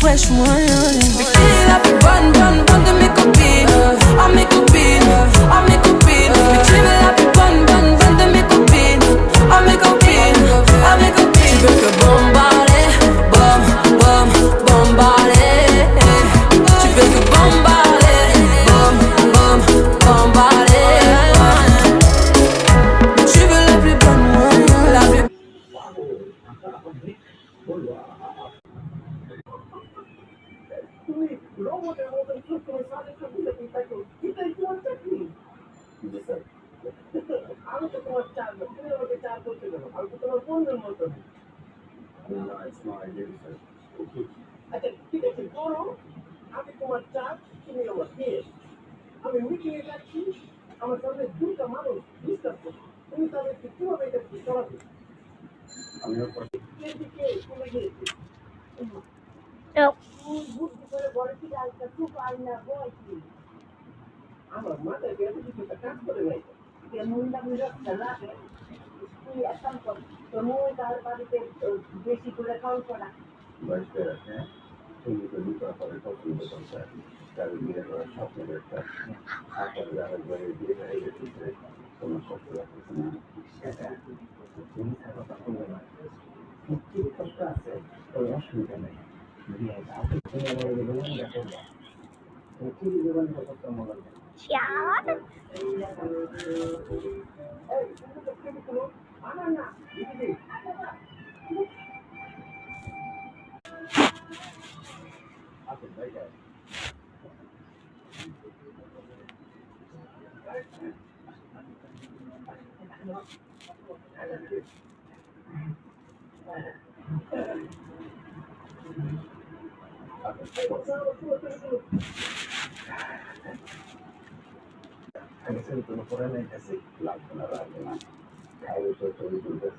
wesh mwen. Bikini la pi bonne, bonne, bonne de mes copines. A mes copines, a mes copines. Bikini la pi bonne, bonne, bonne de mes copines. A mes copines, a mes copines. Tu veux que bombarder, bom, bom, bombarder. Tu veux que bombarder, bom, bom, bombarder. Tu veux la plus bonne, ouais, la plus. তুমি রোবটের মতন চুপ করে সাথে সাথে দেখি তাকে এটাই তোমার চাকরি আমি তো তোমার চার তুমি আমাকে চার করতে দেবো আমি তো তোমার বন্ধুর মতন আচ্ছা ঠিক আছে করো আমি তোমার চার তুমি আমার পেয়ে আমি মিটিংয়ে যাচ্ছি আমার সামনে দুটা মানুষ ডিস্টার্ব করছে তুমি তাদেরকে কিভাবে এটা চলাবে এদিকে চলে গিয়েছে বুদ্ধি করে বলেছি আজকে খুব আইনা বলছি আমার মাথায় বেঁধে কিছু একটা কাজ করে নাই মুন্ডা মুন্ডা লাগে তুই এখন কর তো মুই তার বাড়িতে বেশি করে খাওয়া করা তুমি তো দুটো করে পছন্দ করতে তার বিয়ে করার স্বপ্ন দেখতে আপনার আরেকবারে বিয়ে হয়ে গেছে কোনো স্বপ্ন রাখতেছে না সেটা তুমি থাকা পছন্দ না কি কষ্ট আছে ওই অসুবিধা নেই বিয়ে আপনি তুমি আমার জীবনে দেখো কি জীবন করতে মনে হয় এই তুমি তো কি বলো আনা না দিদি আচ্ছা ভাই Adesso sono fuori nel cassetto, l'altro la radio, ma adesso sono tutto